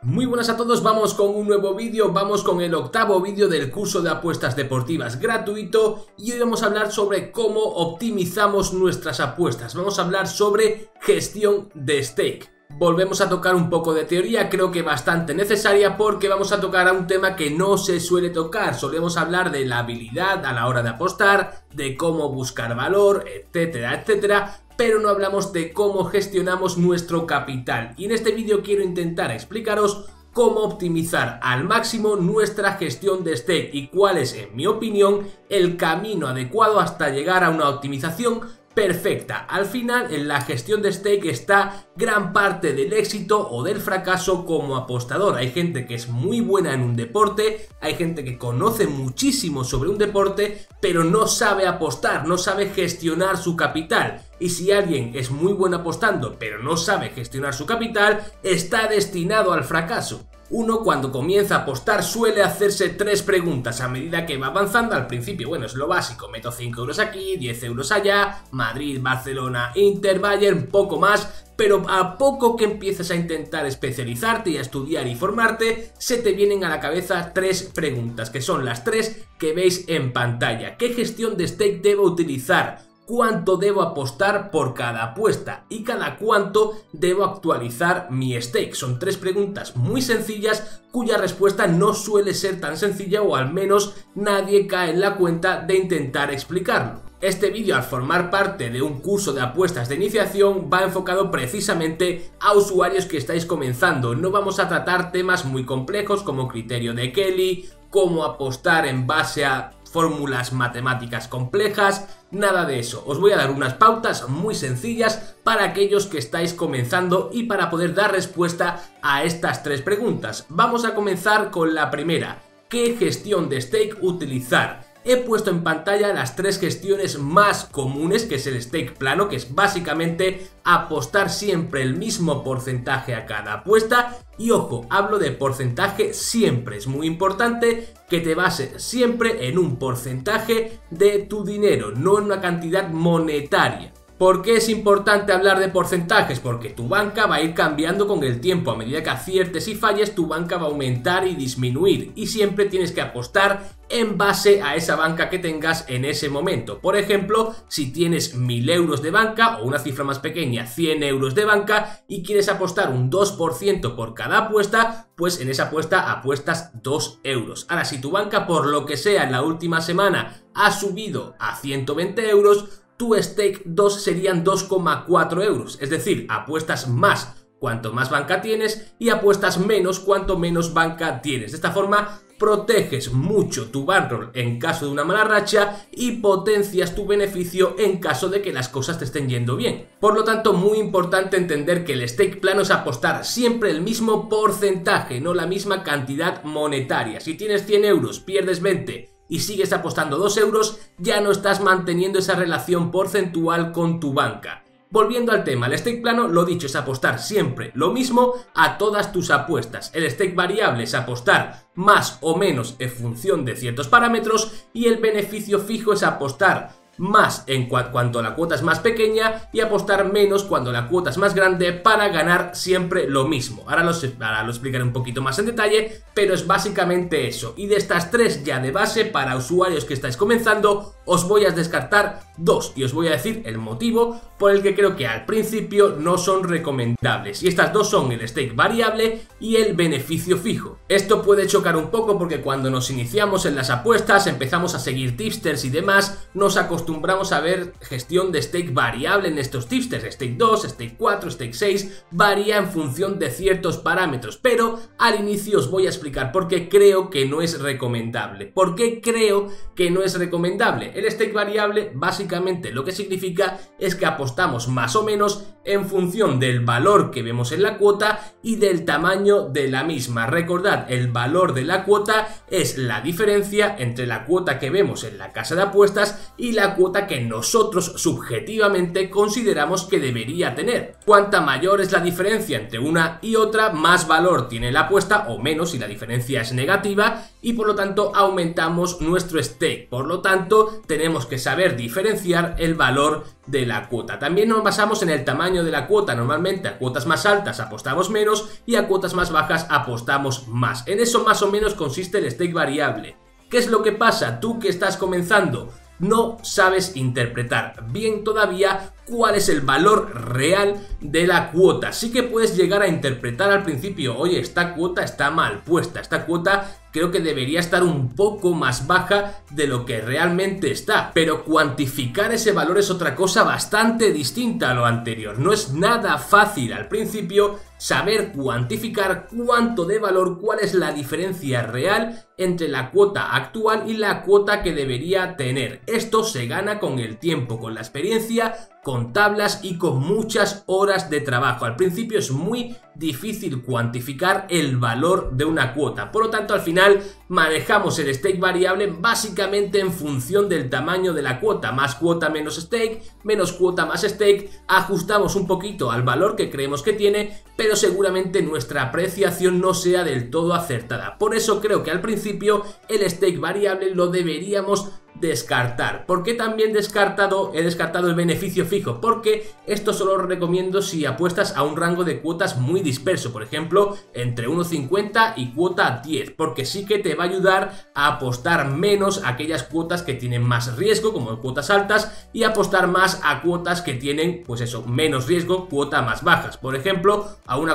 Muy buenas a todos, vamos con un nuevo vídeo, vamos con el octavo vídeo del curso de apuestas deportivas gratuito y hoy vamos a hablar sobre cómo optimizamos nuestras apuestas, vamos a hablar sobre gestión de stake. Volvemos a tocar un poco de teoría, creo que bastante necesaria porque vamos a tocar a un tema que no se suele tocar, solemos hablar de la habilidad a la hora de apostar, de cómo buscar valor, etcétera, etcétera, pero no hablamos de cómo gestionamos nuestro capital y en este vídeo quiero intentar explicaros cómo optimizar al máximo nuestra gestión de stake y cuál es, en mi opinión, el camino adecuado hasta llegar a una optimización perfecta. Al final, en la gestión de stake está gran parte del éxito o del fracaso como apostador. Hay gente que es muy buena en un deporte, hay gente que conoce muchísimo sobre un deporte, pero no sabe apostar, no sabe gestionar su capital. Y si alguien es muy bueno apostando, pero no sabe gestionar su capital, está destinado al fracaso. Uno cuando comienza a apostar suele hacerse tres preguntas a medida que va avanzando. Al principio, bueno, es lo básico, meto 5 euros aquí, 10 euros allá, Madrid, Barcelona, Inter, Bayern, poco más, pero a poco que empiezas a intentar especializarte y a estudiar y formarte, se te vienen a la cabeza tres preguntas, que son las tres que veis en pantalla. ¿Qué gestión de stake debo utilizar? ¿Cuánto debo apostar por cada apuesta? ¿Y cada cuánto debo actualizar mi stake? Son tres preguntas muy sencillas cuya respuesta no suele ser tan sencilla o al menos nadie cae en la cuenta de intentar explicarlo. Este vídeo, al formar parte de un curso de apuestas de iniciación, va enfocado precisamente a usuarios que estáis comenzando. No vamos a tratar temas muy complejos como criterio de Kelly, cómo apostar en base a fórmulas matemáticas complejas, nada de eso. Os voy a dar unas pautas muy sencillas para aquellos que estáis comenzando y para poder dar respuesta a estas tres preguntas. Vamos a comenzar con la primera. ¿Qué gestión de stake utilizar? He puesto en pantalla las tres gestiones más comunes, que es el stake plano, que es básicamente apostar siempre el mismo porcentaje a cada apuesta. Y ojo, hablo de porcentaje siempre, es muy importante que te bases siempre en un porcentaje de tu dinero, no en una cantidad monetaria. ¿Por qué es importante hablar de porcentajes? Porque tu banca va a ir cambiando con el tiempo. A medida que aciertes y falles, tu banca va a aumentar y disminuir. Y siempre tienes que apostar en base a esa banca que tengas en ese momento. Por ejemplo, si tienes 1000 euros de banca o una cifra más pequeña, 100 euros de banca y quieres apostar un 2% por cada apuesta, pues en esa apuesta apuestas 2 euros. Ahora, si tu banca por lo que sea en la última semana ha subido a 120 euros, tu stake 2 serían 2,4 euros, es decir, apuestas más cuanto más banca tienes y apuestas menos cuanto menos banca tienes. De esta forma proteges mucho tu bankroll en caso de una mala racha y potencias tu beneficio en caso de que las cosas te estén yendo bien. Por lo tanto, muy importante entender que el stake plano es apostar siempre el mismo porcentaje, no la misma cantidad monetaria. Si tienes 100 euros, pierdes 20 y sigues apostando 2 euros, ya no estás manteniendo esa relación porcentual con tu banca. Volviendo al tema, el stake plano, lo dicho, es apostar siempre lo mismo a todas tus apuestas. El stake variable es apostar más o menos en función de ciertos parámetros y el beneficio fijo es apostar más en cuanto la cuota es más pequeña y apostar menos cuando la cuota es más grande para ganar siempre lo mismo. Ahora lo explicaré un poquito más en detalle, pero es básicamente eso. Y de estas tres ya de base, para usuarios que estáis comenzando, os voy a descartar dos y os voy a decir el motivo por el que creo que al principio no son recomendables. Y estas dos son el stake variable y el beneficio fijo. Esto puede chocar un poco porque cuando nos iniciamos en las apuestas, empezamos a seguir tipsters y demás, nos acostumbramos a ver gestión de stake variable en estos tipsters. Stake 2, stake 4, stake 6, varía en función de ciertos parámetros, pero al inicio os voy a explicar por qué creo que no es recomendable. ¿Por qué creo que no es recomendable? El stake variable básicamente lo que significa es que apostamos más o menos en función del valor que vemos en la cuota y del tamaño de la misma. Recordad, el valor de la cuota es la diferencia entre la cuota que vemos en la casa de apuestas y la la cuota que nosotros subjetivamente consideramos que debería tener. Cuanta mayor es la diferencia entre una y otra, más valor tiene la apuesta, o menos si la diferencia es negativa, y por lo tanto aumentamos nuestro stake. Por lo tanto, tenemos que saber diferenciar el valor de la cuota. También nos basamos en el tamaño de la cuota. Normalmente a cuotas más altas apostamos menos y a cuotas más bajas apostamos más. En eso más o menos consiste el stake variable. ¿Qué es lo que pasa? Tú que estás comenzando, no sabes interpretar bien todavía cuál es el valor real de la cuota. Sí que puedes llegar a interpretar al principio, oye, esta cuota está mal puesta, esta cuota creo que debería estar un poco más baja de lo que realmente está, pero cuantificar ese valor es otra cosa bastante distinta a lo anterior. No es nada fácil al principio saber cuantificar cuánto de valor, cuál es la diferencia real entre la cuota actual y la cuota que debería tener. Esto se gana con el tiempo, con la experiencia, con tablas y con muchas horas de trabajo. Al principio es muy difícil cuantificar el valor de una cuota, por lo tanto al final manejamos el stake variable básicamente en función del tamaño de la cuota. Más cuota menos stake, menos cuota más stake, ajustamos un poquito al valor que creemos que tiene, pero seguramente nuestra apreciación no sea del todo acertada. Por eso creo que al principio el stake variable lo deberíamos descartar. ¿Por qué también he descartado el beneficio fijo? Porque esto solo lo recomiendo si apuestas a un rango de cuotas muy disperso, por ejemplo entre 1,50 y cuota 10, porque sí que te va a ayudar a apostar menos a aquellas cuotas que tienen más riesgo, como cuotas altas, y apostar más a cuotas que tienen, pues eso, menos riesgo, cuota más bajas. Por ejemplo,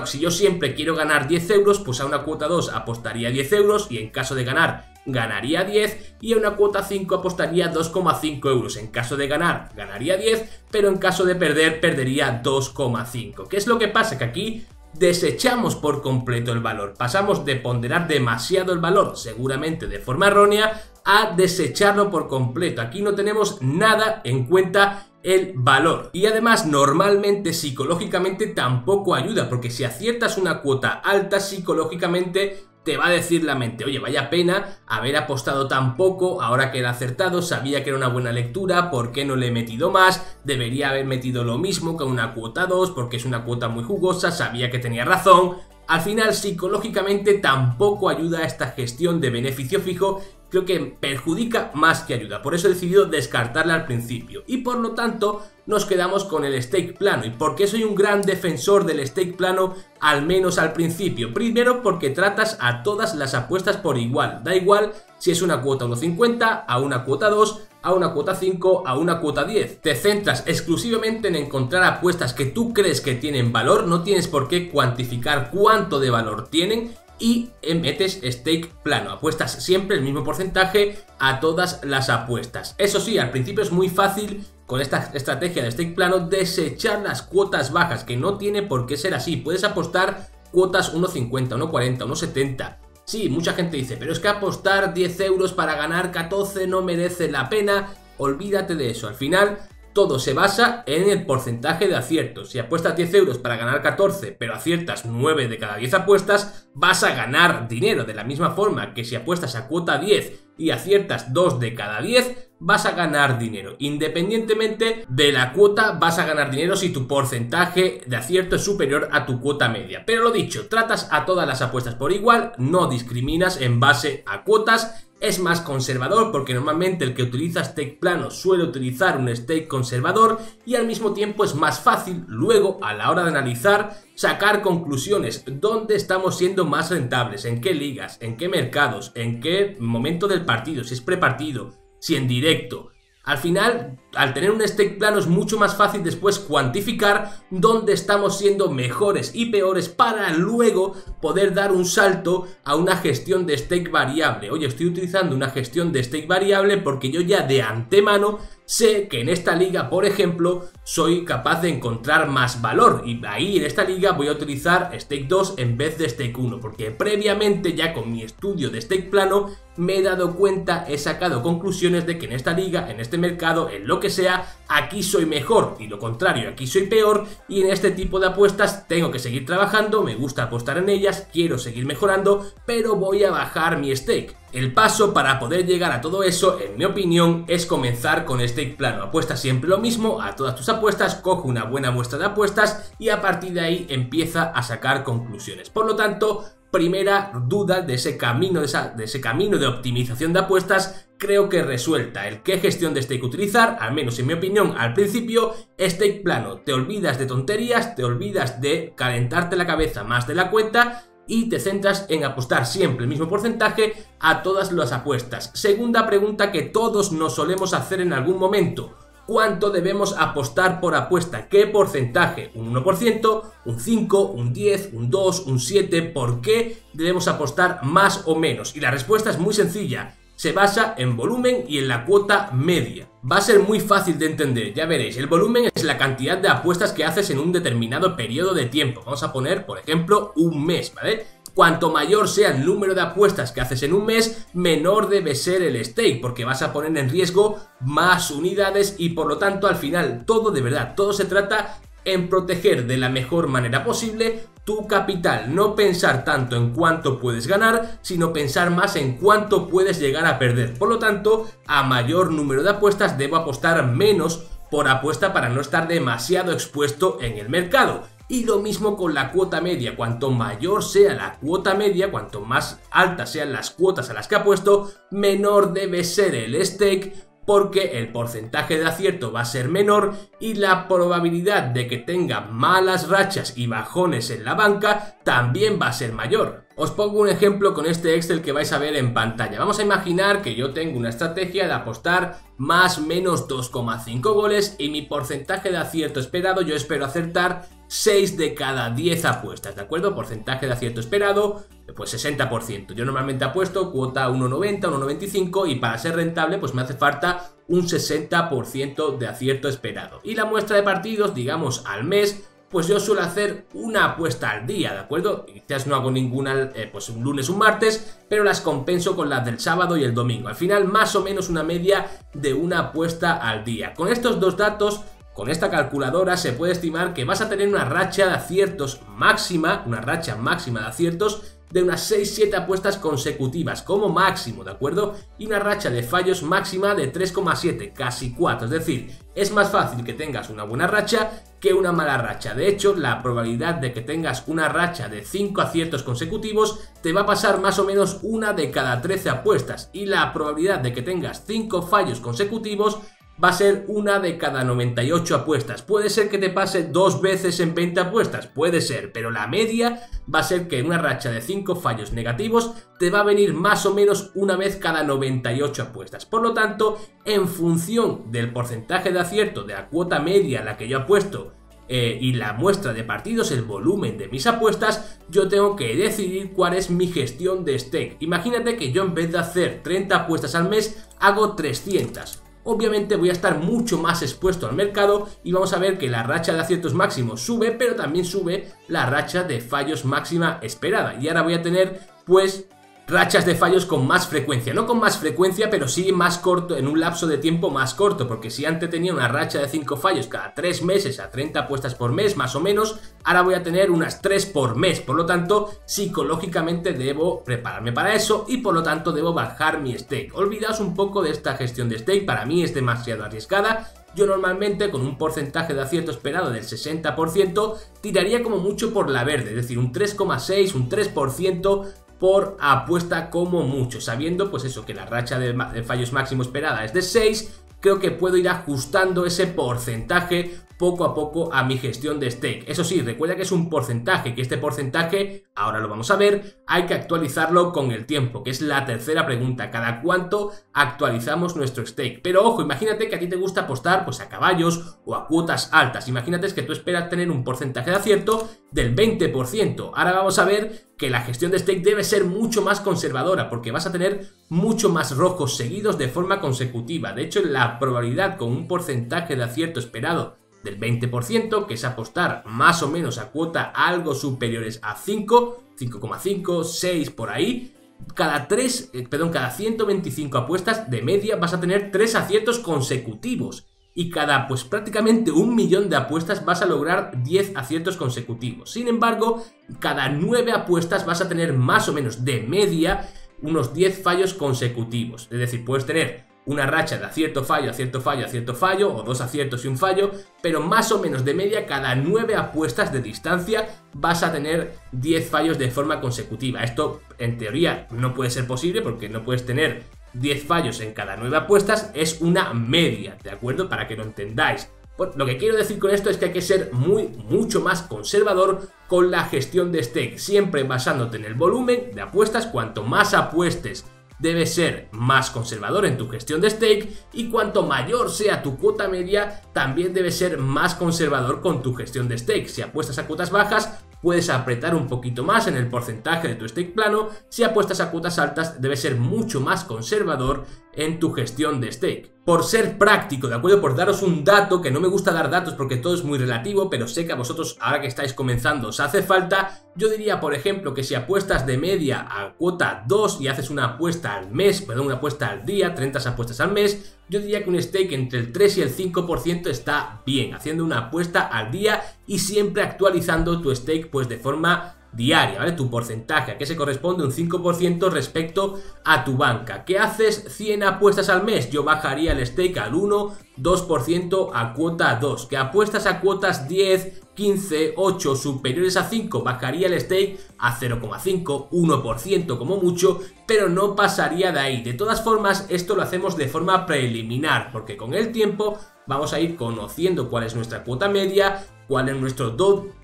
si yo siempre quiero ganar 10 euros, pues a una cuota 2 apostaría 10 euros y en caso de ganar ganaría 10, y a una cuota 5 apostaría 2,5 euros. En caso de ganar, ganaría 10, pero en caso de perder, perdería 2,5. ¿Qué es lo que pasa? Que aquí desechamos por completo el valor. Pasamos de ponderar demasiado el valor, seguramente de forma errónea, a desecharlo por completo. Aquí no tenemos nada en cuenta el valor. Y además normalmente psicológicamente tampoco ayuda, porque si aciertas una cuota alta, psicológicamente te va a decir la mente, oye, vaya pena haber apostado tan poco, ahora que era acertado, sabía que era una buena lectura, ¿por qué no le he metido más? Debería haber metido lo mismo que una cuota 2, porque es una cuota muy jugosa, sabía que tenía razón. Al final, psicológicamente tampoco ayuda a esta gestión de beneficio fijo, creo que perjudica más que ayuda, por eso he decidido descartarla al principio. Y por lo tanto, nos quedamos con el stake plano. ¿Y por qué soy un gran defensor del stake plano, al menos al principio? Primero, porque tratas a todas las apuestas por igual, da igual si es una cuota 1,50, a una cuota 2, a una cuota 5, a una cuota 10. Te centras exclusivamente en encontrar apuestas que tú crees que tienen valor, no tienes por qué cuantificar cuánto de valor tienen, y metes stake plano, apuestas siempre el mismo porcentaje a todas las apuestas. Eso sí, al principio es muy fácil con esta estrategia de stake plano desechar las cuotas bajas, que no tiene por qué ser así. Puedes apostar cuotas 1,50, 1,40, 1,70. Sí, mucha gente dice, pero es que apostar 10 euros para ganar 14 no merece la pena. Olvídate de eso, al final todo se basa en el porcentaje de aciertos. Si apuestas 10 euros para ganar 14, pero aciertas 9 de cada 10 apuestas, vas a ganar dinero. De la misma forma que si apuestas a cuota 10 y aciertas 2 de cada 10, vas a ganar dinero. Independientemente de la cuota, vas a ganar dinero si tu porcentaje de acierto es superior a tu cuota media. Pero lo dicho, tratas a todas las apuestas por igual, no discriminas en base a cuotas. Es más conservador porque normalmente el que utiliza stake plano suele utilizar un stake conservador, y al mismo tiempo es más fácil luego a la hora de analizar sacar conclusiones, dónde estamos siendo más rentables, en qué ligas, en qué mercados, en qué momento del partido, si es prepartido, si en directo. Al final, al tener un stake plano es mucho más fácil después cuantificar dónde estamos siendo mejores y peores para luego poder dar un salto a una gestión de stake variable. Oye, estoy utilizando una gestión de stake variable porque yo ya de antemano sé que en esta liga, por ejemplo, soy capaz de encontrar más valor, y ahí en esta liga voy a utilizar stake 2 en vez de stake 1, porque previamente ya con mi estudio de stake plano me he dado cuenta, he sacado conclusiones de que en esta liga, en este mercado, en lo que que sea, aquí soy mejor, y lo contrario, aquí soy peor, y en este tipo de apuestas tengo que seguir trabajando, me gusta apostar en ellas, quiero seguir mejorando, pero voy a bajar mi stake. El paso para poder llegar a todo eso, en mi opinión, es comenzar con stake plano. Apuesta siempre lo mismo a todas tus apuestas, coge una buena muestra de apuestas y a partir de ahí empieza a sacar conclusiones. Por lo tanto, primera duda de ese camino de optimización de apuestas, creo que resuelta. El qué gestión de stake utilizar, al menos en mi opinión, al principio, stake plano. Te olvidas de tonterías, te olvidas de calentarte la cabeza más de la cuenta y te centras en apostar siempre el mismo porcentaje a todas las apuestas. Segunda pregunta que todos nos solemos hacer en algún momento: ¿cuánto debemos apostar por apuesta? ¿Qué porcentaje? ¿Un 1%? ¿Un 5%? ¿Un 10%? ¿Un 2%? ¿Un 7%? ¿Por qué debemos apostar más o menos? Y la respuesta es muy sencilla. Se basa en volumen y en la cuota media. Va a ser muy fácil de entender, ya veréis. El volumen es la cantidad de apuestas que haces en un determinado periodo de tiempo. Vamos a poner, por ejemplo, un mes, ¿vale? Cuanto mayor sea el número de apuestas que haces en un mes, menor debe ser el stake, porque vas a poner en riesgo más unidades y por lo tanto al final todo, de verdad, todo se trata en proteger de la mejor manera posible tu capital, no pensar tanto en cuánto puedes ganar, sino pensar más en cuánto puedes llegar a perder. Por lo tanto, a mayor número de apuestas debo apostar menos por apuesta para no estar demasiado expuesto en el mercado. Y lo mismo con la cuota media, cuanto mayor sea la cuota media, cuanto más altas sean las cuotas a las que apuesto, menor debe ser el stake, porque el porcentaje de acierto va a ser menor y la probabilidad de que tenga malas rachas y bajones en la banca también va a ser mayor. Os pongo un ejemplo con este Excel que vais a ver en pantalla. Vamos a imaginar que yo tengo una estrategia de apostar más menos 2,5 goles y mi porcentaje de acierto esperado, yo espero acertar 6 de cada 10 apuestas, ¿de acuerdo? Porcentaje de acierto esperado, pues 60%. Yo normalmente apuesto cuota 1,90, 1,95 y para ser rentable pues me hace falta un 60% de acierto esperado. Y la muestra de partidos, digamos al mes, pues yo suelo hacer una apuesta al día, ¿de acuerdo? Quizás no hago ninguna pues un lunes, un martes, pero las compenso con las del sábado y el domingo. Al final más o menos una media de una apuesta al día. Con estos dos datos, con esta calculadora se puede estimar que vas a tener una racha de aciertos máxima, una racha máxima de aciertos de unas 6-7 apuestas consecutivas como máximo, ¿de acuerdo? Y una racha de fallos máxima de 3,7, casi 4, es decir, es más fácil que tengas una buena racha que una mala racha. De hecho, la probabilidad de que tengas una racha de 5 aciertos consecutivos te va a pasar más o menos una de cada 13 apuestas y la probabilidad de que tengas 5 fallos consecutivos va a ser una de cada 98 apuestas. Puede ser que te pase 2 veces en 20 apuestas, puede ser, pero la media va a ser que en una racha de 5 fallos negativos te va a venir más o menos una vez cada 98 apuestas. Por lo tanto, en función del porcentaje de acierto de la cuota media a la que yo apuesto y la muestra de partidos, el volumen de mis apuestas, yo tengo que decidir cuál es mi gestión de stake. Imagínate que yo en vez de hacer 30 apuestas al mes, hago 300. Obviamente voy a estar mucho más expuesto al mercado y vamos a ver que la racha de aciertos máximos sube, pero también sube la racha de fallos máxima esperada. Y ahora voy a tener, pues, rachas de fallos con más frecuencia. No con más frecuencia, pero sí más corto, en un lapso de tiempo más corto. Porque si antes tenía una racha de 5 fallos cada 3 meses a 30 apuestas por mes, más o menos, ahora voy a tener unas 3 por mes. Por lo tanto, psicológicamente debo prepararme para eso y por lo tanto debo bajar mi stake. Olvidaos un poco de esta gestión de stake, para mí es demasiado arriesgada. Yo normalmente con un porcentaje de acierto esperado del 60% tiraría como mucho por la verde, es decir, un 3,6, un 3% por apuesta como mucho, sabiendo pues eso, que la racha de fallos máximo esperada es de 6, creo que puedo ir ajustando ese porcentaje poco a poco a mi gestión de stake. Eso sí, recuerda que es un porcentaje, que este porcentaje, ahora lo vamos a ver, hay que actualizarlo con el tiempo, que es la tercera pregunta, ¿cada cuánto actualizamos nuestro stake? Pero ojo, imagínate que a ti te gusta apostar pues a caballos o a cuotas altas, imagínate que tú esperas tener un porcentaje de acierto del 20%, ahora vamos a ver que la gestión de stake debe ser mucho más conservadora, porque vas a tener mucho más rojos seguidos de forma consecutiva. De hecho, la probabilidad con un porcentaje de acierto esperado del 20%, que es apostar más o menos a cuota algo superiores a 5, 5,5, 6 por ahí, cada 125 apuestas de media vas a tener 3 aciertos consecutivos. y cada pues prácticamente 1.000.000 de apuestas vas a lograr 10 aciertos consecutivos. Sin embargo, cada 9 apuestas vas a tener más o menos de media unos 10 fallos consecutivos. Es decir, puedes tener una racha de acierto, fallo, acierto, fallo, acierto, fallo, o 2 aciertos y un fallo, pero más o menos de media cada 9 apuestas de distancia vas a tener 10 fallos de forma consecutiva. Esto en teoría no puede ser posible porque no puedes tener 10 fallos en cada 9 apuestas, es una media, ¿de acuerdo? Para que lo entendáis. Pues lo que quiero decir con esto es que hay que ser mucho más conservador con la gestión de stake, siempre basándote en el volumen de apuestas. Cuanto más apuestes, debes ser más conservador en tu gestión de stake, y cuanto mayor sea tu cuota media, también debes ser más conservador con tu gestión de stake. Si apuestas a cuotas bajas, puedes apretar un poquito más en el porcentaje de tu stake plano. Si apuestas a cuotas altas, debes ser mucho más conservador en tu gestión de stake. Por ser práctico, ¿de acuerdo? Por daros un dato, que no me gusta dar datos porque todo es muy relativo, pero sé que a vosotros, ahora que estáis comenzando, os hace falta. Yo diría, por ejemplo, que si apuestas de media a cuota 2 y haces una apuesta al mes, perdón, una apuesta al día, 30 apuestas al mes, yo diría que un stake entre el 3 y el 5% está bien, haciendo una apuesta al día y siempre actualizando tu stake pues de forma diaria, ¿vale? Tu porcentaje, ¿a qué se corresponde? Un 5% respecto a tu banca. ¿Qué haces? 100 apuestas al mes, yo bajaría el stake al 1, 2% a cuota 2. ¿Que apuestas a cuotas 10, 15, 8 superiores a 5? Bajaría el stake a 0,5, 1% como mucho, pero no pasaría de ahí. De todas formas, esto lo hacemos de forma preliminar, porque con el tiempo vamos a ir conociendo cuál es nuestra cuota media, cuál es nuestro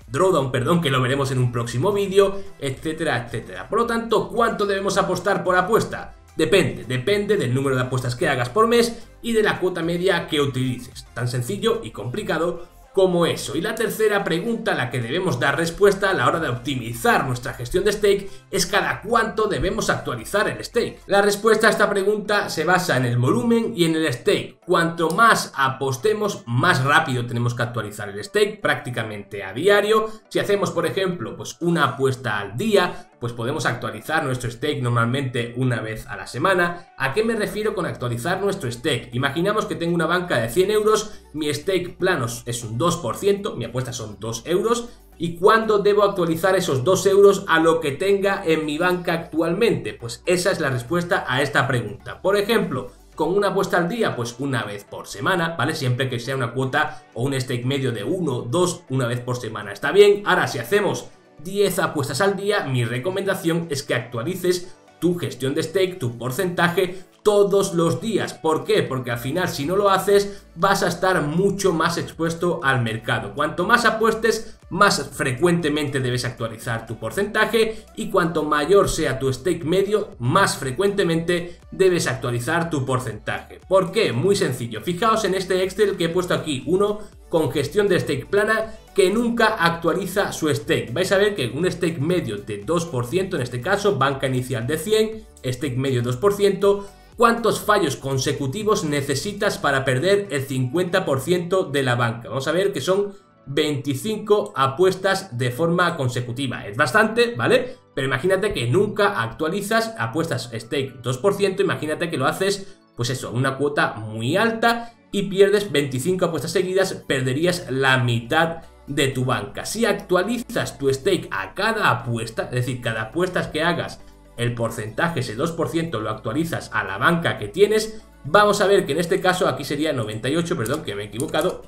drawdown, perdón, que lo veremos en un próximo vídeo, etcétera, etcétera. Por lo tanto, ¿cuánto debemos apostar por apuesta? Depende del número de apuestas que hagas por mes y de la cuota media que utilices. Tan sencillo y complicado como eso. Y la tercera pregunta a la que debemos dar respuesta a la hora de optimizar nuestra gestión de stake es cada cuánto debemos actualizar el stake. La respuesta a esta pregunta se basa en el volumen y en el stake. Cuanto más apostemos, más rápido tenemos que actualizar el stake, prácticamente a diario. Si hacemos, por ejemplo, pues una apuesta al día, pues podemos actualizar nuestro stake normalmente una vez a la semana. ¿A qué me refiero con actualizar nuestro stake? Imaginamos que tengo una banca de 100 euros, mi stake planos es un 2%, mi apuesta son 2 euros. ¿Y cuándo debo actualizar esos 2 euros a lo que tenga en mi banca actualmente? Pues esa es la respuesta a esta pregunta. Por ejemplo, con una apuesta al día, pues una vez por semana, ¿vale? Siempre que sea una cuota o un stake medio de 1, 2, una vez por semana está bien. Ahora, si hacemos 10 apuestas al día, mi recomendación es que actualices tu gestión de stake, tu porcentaje, todos los días. ¿Por qué? Porque al final, si no lo haces, vas a estar mucho más expuesto al mercado. Cuanto más apuestes, más frecuentemente debes actualizar tu porcentaje, y cuanto mayor sea tu stake medio, más frecuentemente debes actualizar tu porcentaje. ¿Por qué? Muy sencillo. Fijaos en este Excel que he puesto aquí, uno con gestión de stake plana, que nunca actualiza su stake. Vais a ver que un stake medio de 2%, en este caso, banca inicial de 100, stake medio 2%, ¿cuántos fallos consecutivos necesitas para perder el 50% de la banca? Vamos a ver que son 25 apuestas de forma consecutiva. Es bastante, ¿vale? Pero imagínate que nunca actualizas, apuestas stake 2%, imagínate que lo haces, pues eso, una cuota muy alta y pierdes 25 apuestas seguidas, perderías la mitad de tu banca. Si actualizas tu stake a cada apuesta, es decir, cada apuesta que hagas, el porcentaje, ese 2%, lo actualizas a la banca que tienes, vamos a ver que en este caso aquí sería 98, perdón, que me he equivocado.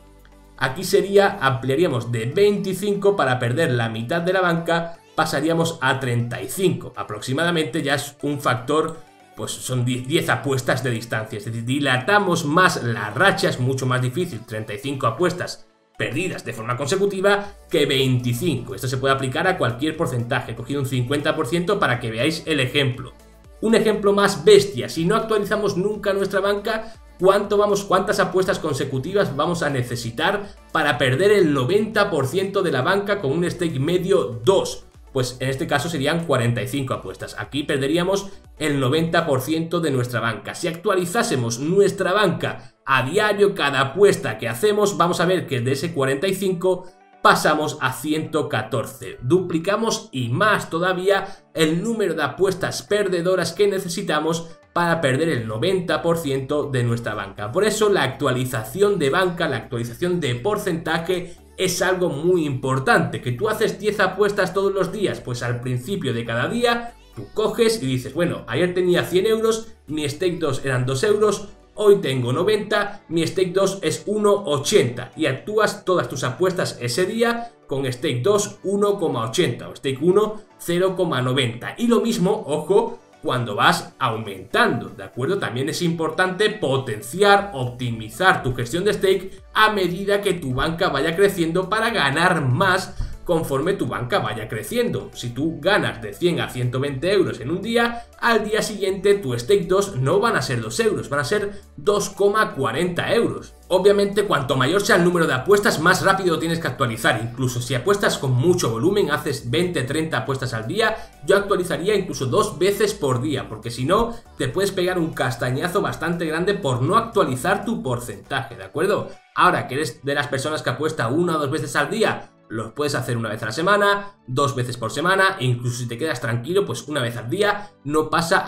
Aquí sería, ampliaríamos de 25 para perder la mitad de la banca, pasaríamos a 35. Aproximadamente ya es un factor, pues son 10 apuestas de distancia. Es decir, dilatamos más la racha, es mucho más difícil 35 apuestas perdidas de forma consecutiva que 25. Esto se puede aplicar a cualquier porcentaje. He cogido un 50% para que veáis el ejemplo. Un ejemplo más bestia: si no actualizamos nunca nuestra banca, ¿cuántas apuestas consecutivas vamos a necesitar para perder el 90% de la banca con un stake medio 2? Pues en este caso serían 45 apuestas. Aquí perderíamos el 90% de nuestra banca. Si actualizásemos nuestra banca a diario, cada apuesta que hacemos, vamos a ver que de ese 45 pasamos a 114. Duplicamos y más todavía el número de apuestas perdedoras que necesitamos para perder el 90% de nuestra banca. Por eso la actualización de banca, la actualización de porcentaje es algo muy importante. Que tú haces 10 apuestas todos los días, pues al principio de cada día tú coges y dices, bueno, ayer tenía 100 euros, mi stake 2 eran 2 euros, hoy tengo 90, mi stake 2 es 1,80 y actúas todas tus apuestas ese día con stake 2 1,80 o stake 1 0,90. Y lo mismo, ojo, cuando vas aumentando, ¿de acuerdo? También es importante potenciar, optimizar tu gestión de stake a medida que tu banca vaya creciendo para ganar más conforme tu banca vaya creciendo. Si tú ganas de 100 a 120 euros en un día, al día siguiente tu stake 2 no van a ser 2 euros, van a ser 2,40 euros. Obviamente, cuanto mayor sea el número de apuestas, más rápido tienes que actualizar. Incluso si apuestas con mucho volumen, haces 20-30 apuestas al día, yo actualizaría incluso 2 veces por día, porque si no, te puedes pegar un castañazo bastante grande por no actualizar tu porcentaje, ¿de acuerdo? Ahora, que eres de las personas que apuesta 1 o 2 veces al día, los puedes hacer una vez a la semana, 2 veces por semana, e incluso si te quedas tranquilo, pues una vez al día, no pasa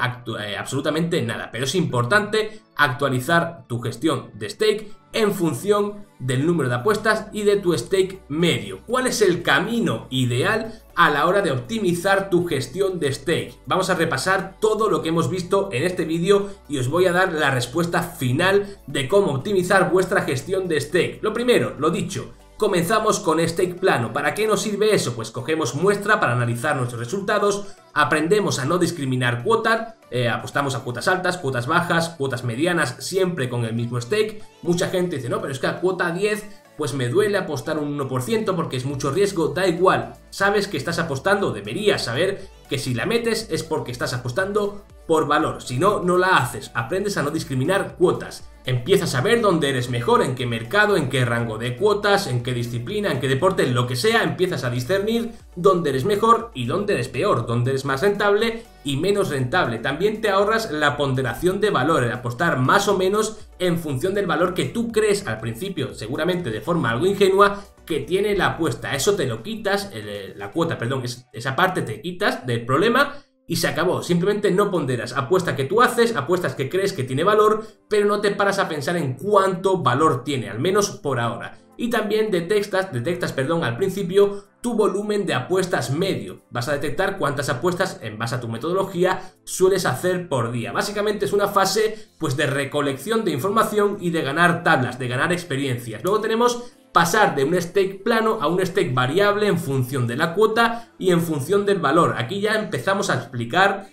absolutamente nada. Pero es importante actualizar tu gestión de stake en función del número de apuestas y de tu stake medio. ¿Cuál es el camino ideal a la hora de optimizar tu gestión de stake? Vamos a repasar todo lo que hemos visto en este vídeo y os voy a dar la respuesta final de cómo optimizar vuestra gestión de stake. Lo primero, lo dicho, comenzamos con stake plano. ¿Para qué nos sirve eso? Pues cogemos muestra para analizar nuestros resultados, aprendemos a no discriminar cuotas, apostamos a cuotas altas, cuotas bajas, cuotas medianas, siempre con el mismo stake. Mucha gente dice, no, pero es que a cuota 10 pues me duele apostar un 1% porque es mucho riesgo. Da igual, sabes que estás apostando, deberías saber que si la metes es porque estás apostando por valor, si no, no la haces. Aprendes a no discriminar cuotas, empiezas a ver dónde eres mejor, en qué mercado, en qué rango de cuotas, en qué disciplina, en qué deporte, en lo que sea, empiezas a discernir dónde eres mejor y dónde eres peor, dónde eres más rentable y menos rentable. También te ahorras la ponderación de valor, el apostar más o menos en función del valor que tú crees al principio, seguramente de forma algo ingenua, que tiene la apuesta. Eso te lo quitas, la cuota, perdón, esa parte te quitas del problema y se acabó. Simplemente no ponderas. Apuesta que tú haces, apuestas que crees que tiene valor, pero no te paras a pensar en cuánto valor tiene, al menos por ahora. Y también detectas al principio tu volumen de apuestas medio. Vas a detectar cuántas apuestas, en base a tu metodología, sueles hacer por día. Básicamente es una fase pues de recolección de información y de ganar tablas, de ganar experiencias. Luego tenemos pasar de un stake plano a un stake variable en función de la cuota y en función del valor. Aquí ya empezamos a explicar,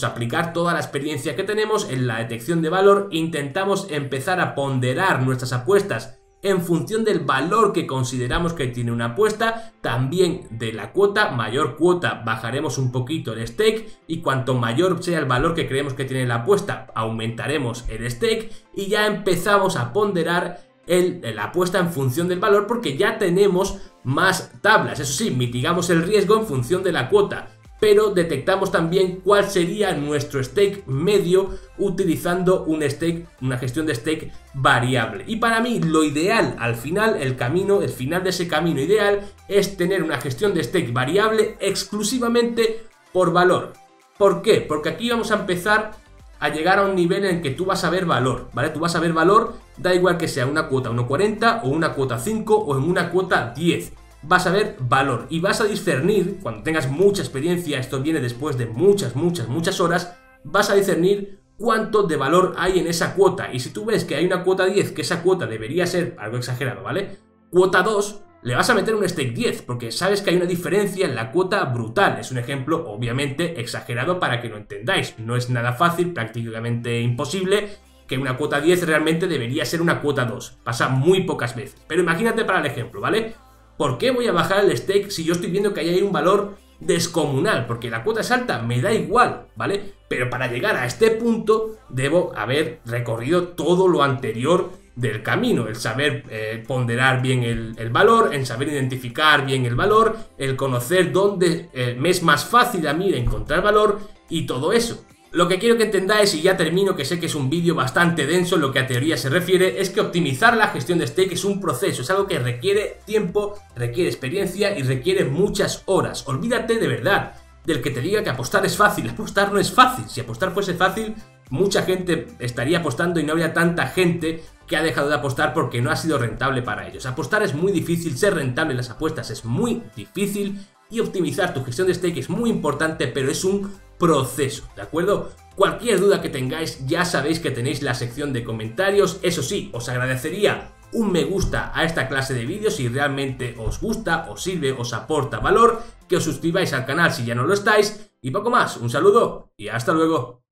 aplicar toda la experiencia que tenemos en la detección de valor. Intentamos empezar a ponderar nuestras apuestas en función del valor que consideramos que tiene una apuesta, también de la cuota. Mayor cuota bajaremos un poquito el stake y cuanto mayor sea el valor que creemos que tiene la apuesta, aumentaremos el stake y ya empezamos a ponderar la apuesta en función del valor porque ya tenemos más tablas. Eso sí, mitigamos el riesgo en función de la cuota, pero detectamos también cuál sería nuestro stake medio utilizando una gestión de stake variable. Y para mí lo ideal al final, el final de ese camino ideal es tener una gestión de stake variable exclusivamente por valor. ¿Por qué? Porque aquí vamos a empezar a llegar a un nivel en que tú vas a ver valor, ¿vale? Tú vas a ver valor, da igual que sea una cuota 1,40 o una cuota 5 o en una cuota 10. Vas a ver valor y vas a discernir, cuando tengas mucha experiencia, esto viene después de muchas horas, vas a discernir cuánto de valor hay en esa cuota. Y si tú ves que hay una cuota 10, que esa cuota debería ser algo exagerado, ¿vale? Cuota 2, le vas a meter un stake 10, porque sabes que hay una diferencia en la cuota brutal. Es un ejemplo, obviamente, exagerado para que lo entendáis. No es nada fácil, prácticamente imposible, que una cuota 10 realmente debería ser una cuota 2. Pasa muy pocas veces. Pero imagínate para el ejemplo, ¿vale? ¿Por qué voy a bajar el stake si yo estoy viendo que ahí hay un valor descomunal? Porque la cuota es alta, me da igual, ¿vale? Pero para llegar a este punto debo haber recorrido todo lo anterior del camino, el saber ponderar bien el valor, el saber identificar bien el valor, el conocer dónde me es más fácil a mí de encontrar valor y todo eso. Lo que quiero que entendáis, y ya termino, que sé que es un vídeo bastante denso en lo que a teoría se refiere, es que optimizar la gestión de stake es un proceso, es algo que requiere tiempo, requiere experiencia y requiere muchas horas. Olvídate de verdad del que te diga que apostar es fácil. Apostar no es fácil. Si apostar fuese fácil, mucha gente estaría apostando y no habría tanta gente que ha dejado de apostar porque no ha sido rentable para ellos. Apostar es muy difícil, ser rentable en las apuestas es muy difícil y optimizar tu gestión de stake es muy importante, pero es un proceso, ¿de acuerdo? Cualquier duda que tengáis ya sabéis que tenéis la sección de comentarios. Eso sí, os agradecería un me gusta a esta clase de vídeos si realmente os gusta, os sirve, os aporta valor, que os suscribáis al canal si ya no lo estáis y poco más. Un saludo y hasta luego.